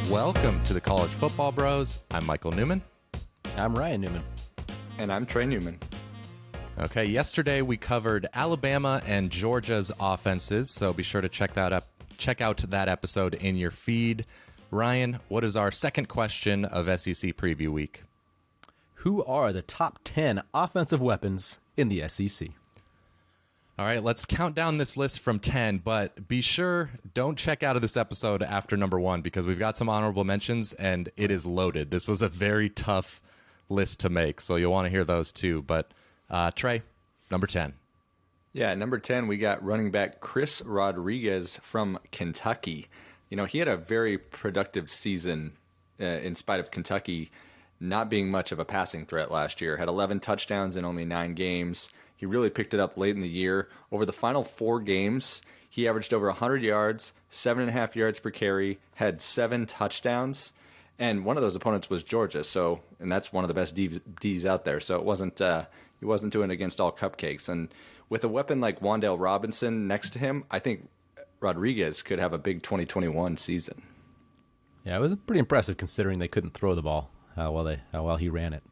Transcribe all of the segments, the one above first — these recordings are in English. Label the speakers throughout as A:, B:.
A: Welcome to the College Football Bros. I'm Michael Newman.
B: I'm Ryan Newman.
C: And I'm Trey Newman.
A: Okay, yesterday we covered Alabama and Georgia's offenses, so be sure to check out that episode in your feed. Ryan, what is our second question of SEC Preview Week?
B: Who are the top 10 offensive weapons in the SEC?
A: All right, let's count down this list from 10, but be sure, don't check out of this episode after number 1 because we've got some honorable mentions and it is loaded. This was a very tough list to make, so you'll want to hear those too. But Trey, number 10.
C: Yeah, number 10, we got running back Chris Rodriguez from Kentucky. You know, he had a very productive season in spite of Kentucky not being much of a passing threat last year. Had 11 touchdowns in only 9 games. He really picked it up late in the year. Over the final 4 games, he averaged over 100 yards, 7.5 yards per carry, had 7 touchdowns, and one of those opponents was Georgia. And that's one of the best Ds out there. So it wasn't he wasn't doing it against all cupcakes. And with a weapon like Wan'Dale Robinson next to him, I think Rodriguez could have a big 2021 season.
B: Yeah, it was pretty impressive considering they couldn't throw the ball how well he ran it.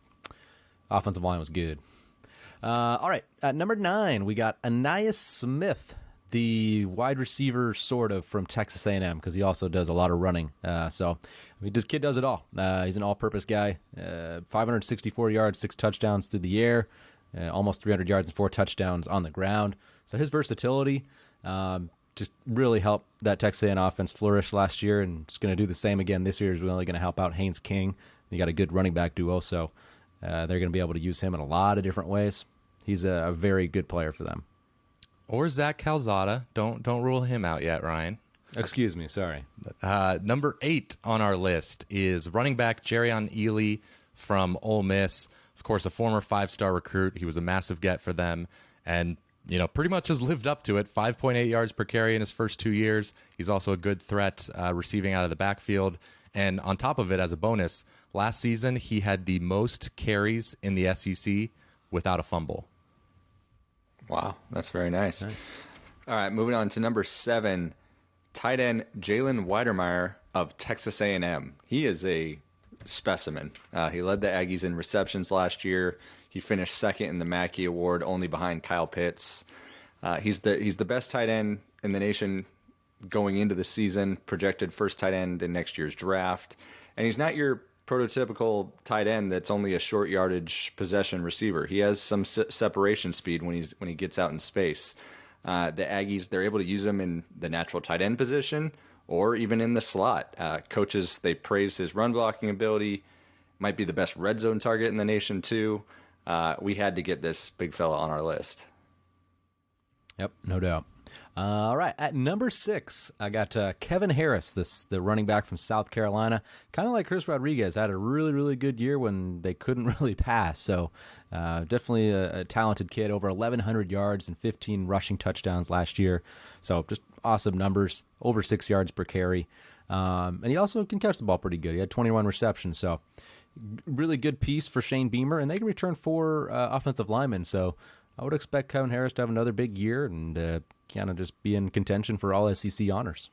B: Offensive line was good. All right, at number 9, we got Ainias Smith, the wide receiver sort of from Texas A&M because he also does a lot of running. This kid does it all. He's an all-purpose guy. 564 yards, 6 touchdowns through the air, almost 300 yards and 4 touchdowns on the ground. So his versatility just really helped that Texas A&M offense flourish last year, and it's going to do the same again this year. Is really going to help out Haynes King. You got a good running back duo, so they're going to be able to use him in a lot of different ways. He's a very good player for them.
A: Or Zach Calzada. Don't rule him out yet, Ryan.
B: Excuse me, sorry.
A: Number 8 on our list is running back Jerrion Ealy from Ole Miss. Of course, a former 5-star recruit. He was a massive get for them, and pretty much has lived up to it. 5.8 yards per carry in his first 2 years. He's also a good threat receiving out of the backfield. And on top of it, as a bonus, last season he had the most carries in the SEC without a fumble.
C: Wow, that's very nice. All right, moving on to number 7, tight end Jalen Wydermyer of Texas A&M. He is a specimen. He led the Aggies in receptions last year. He finished second in the Mackey Award, only behind Kyle Pitts. He's the best tight end in the nation going into the season, projected first tight end in next year's draft. And he's not your prototypical tight end that's only a short yardage possession receiver. He has some separation speed when he gets out in space. The Aggies, they're able to use him in the natural tight end position or even in the slot. Coaches, they praise his run blocking ability. Might be the best red zone target in the nation too. We had to get this big fella on our list.
B: Yep, no doubt. All right, at number 6, I got Kevin Harris, the running back from South Carolina. Kind of like Chris Rodriguez, had a really, really good year when they couldn't really pass. So definitely a talented kid, over 1,100 yards and 15 rushing touchdowns last year. So just awesome numbers, over 6 yards per carry. And he also can catch the ball pretty good. He had 21 receptions, so really good piece for Shane Beamer. And they can return 4 offensive linemen, so I would expect Kevin Harris to have another big year and kind of just be in contention for all SEC honors.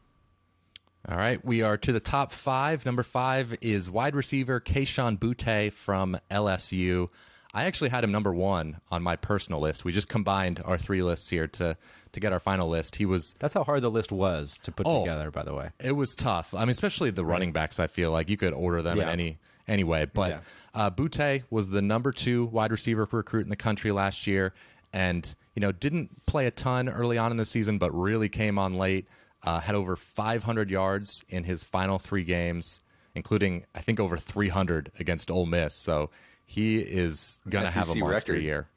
A: All right, we are to the top 5. Number 5 is wide receiver Kayshon Boutte from LSU. I actually had him number 1 on my personal list. We just combined our 3 lists here to get our final list.
B: That's how hard the list was to put together, by the way.
A: It was tough. I mean, especially the running backs, I feel like you could order them in any way. But Boutte was the number 2 wide receiver recruit in the country last year, and didn't play a ton early on in the season, but really came on late. Had over 500 yards in his final 3 games, including, I think, over 300 against Ole Miss. So he is going to have a monster year.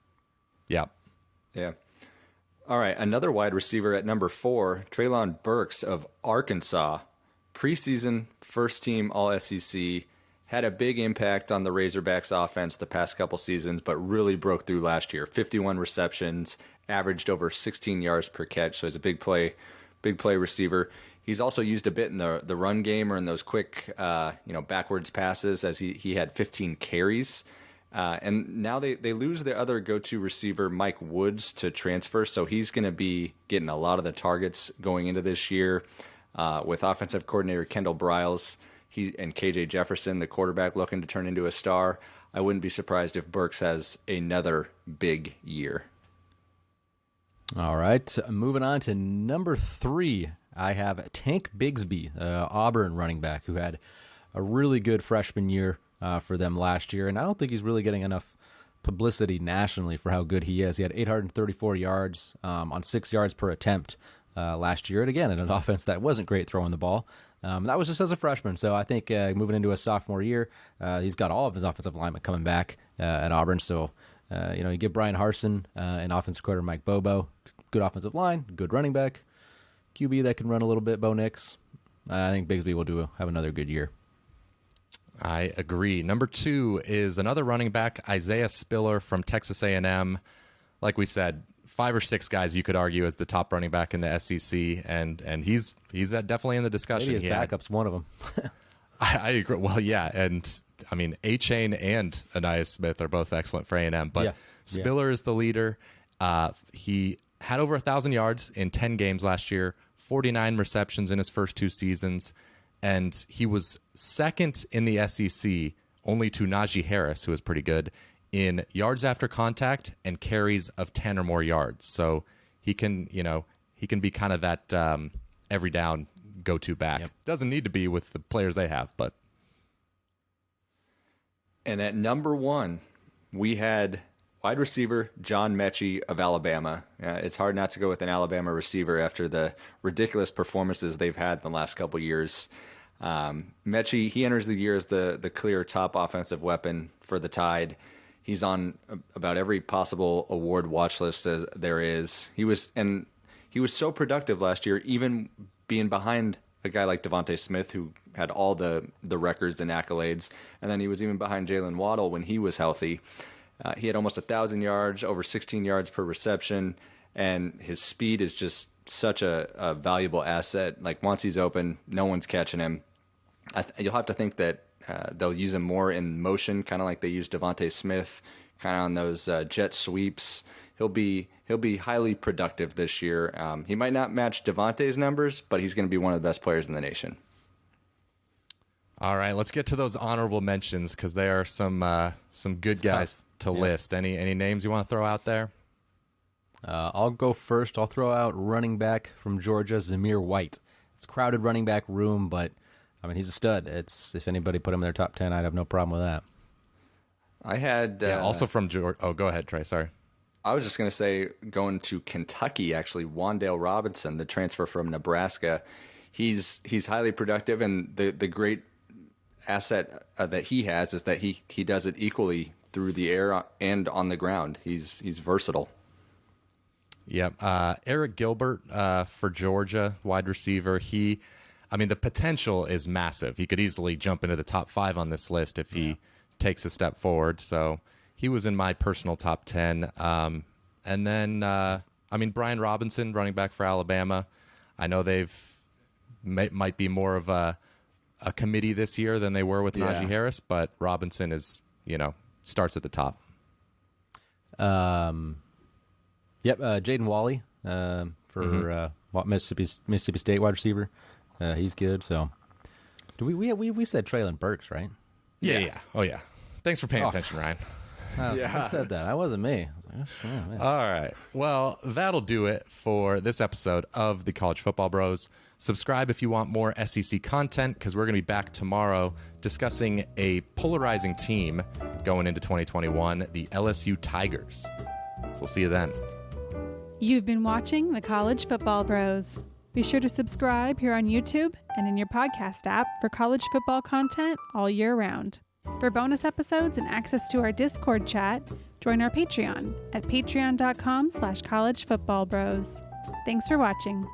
A: Yeah.
C: Yeah. All right, another wide receiver at number 4, Treylon Burks of Arkansas. Preseason first-team All-SEC. Had a big impact on the Razorbacks offense the past couple seasons, but really broke through last year. 51 receptions, averaged over 16 yards per catch, so he's a big play receiver. He's also used a bit in the run game or in those quick backwards passes, as he had 15 carries. And now they lose their other go-to receiver, Mike Woods, to transfer, so he's going to be getting a lot of the targets going into this year. With offensive coordinator Kendall Briles, he and KJ Jefferson, the quarterback, looking to turn into a star. I wouldn't be surprised if Burks has another big year.
B: All right, moving on to number 3. I have Tank Bigsby, Auburn running back, who had a really good freshman year for them last year, and I don't think he's really getting enough publicity nationally for how good he is. He had 834 yards on 6 yards per attempt last year, and again, in an offense that wasn't great throwing the ball. That was just as a freshman, so I think moving into a sophomore year, he's got all of his offensive linemen coming back at Auburn, so you give Brian Harsin and offensive coordinator Mike Bobo, good offensive line, good running back, QB that can run a little bit, Bo Nix. I think Bigsby will have another good year.
A: I agree. Number 2 is another running back, Isaiah Spiller from Texas A&M. Like we said, 5 or 6 guys you could argue as the top running back in the SEC, and he's definitely in the discussion.
B: Maybe his backup's one of them. I
A: agree. Well, yeah, and I mean, A-Chain and Anaya Smith are both excellent for A&M, but Spiller is the leader. He had over 1,000 yards in 10 games last year, 49 receptions in his first 2 seasons, and he was second in the SEC, only to Najee Harris, who is pretty good, in yards after contact and carries of 10 or more yards. So he can be kind of that every down go-to back. Yep. Doesn't need to be with the players they have, but.
C: And at number 1, we had wide receiver John Metchie of Alabama. It's hard not to go with an Alabama receiver after the ridiculous performances they've had in the last couple years. Metchie, he enters the year as the clear top offensive weapon for the Tide. He's on about every possible award watch list there is. He was so productive last year, even being behind a guy like Devontae Smith, who had all the records and accolades, and then he was even behind Jalen Waddle when he was healthy. He had almost 1,000 yards, over 16 yards per reception, and his speed is just such a valuable asset. Like, once he's open, no one's catching him. You'll have to think that they'll use him more in motion, kind of like they used Devontae Smith, kind of on those jet sweeps. He'll be highly productive this year. He might not match Devontae's numbers, but he's going to be one of the best players in the nation.
A: All right, let's get to those honorable mentions because there are some good guys to list. Any names you want to throw out there?
B: I'll go first. I'll throw out running back from Georgia, Zamir White. It's a crowded running back room, but I mean, he's a stud. If anybody put him in their top 10, I'd have no problem with that.
C: I had
A: also from Georgia. Oh, go ahead, Trey. Sorry.
C: I was just going to say, going to Kentucky, actually, Wan'Dale Robinson, the transfer from Nebraska. He's highly productive, and the great asset that he has is that he does it equally through the air and on the ground. He's versatile.
A: Yep. Eric Gilbert for Georgia, wide receiver. The potential is massive. He could easily jump into the top 5 on this list if he takes a step forward. So he was in my personal top 10. And then, Brian Robinson, running back for Alabama. I know might be more of a committee this year than they were with Najee Harris, but Robinson is, starts at the top.
B: Jaden Walley for Mississippi State wide receiver. He's good. So, we said Treylon Burks, right?
A: Yeah. Oh yeah. Thanks for paying attention, Ryan.
B: Who said that? That wasn't me.
A: All right. Well, that'll do it for this episode of the College Football Bros. Subscribe if you want more SEC content, because we're going to be back tomorrow discussing a polarizing team going into 2021, the LSU Tigers. So we'll see you then.
D: You've been watching the College Football Bros. Be sure to subscribe here on YouTube and in your podcast app for college football content all year round. For bonus episodes and access to our Discord chat, join our Patreon at patreon.com/collegefootballbros. Thanks for watching.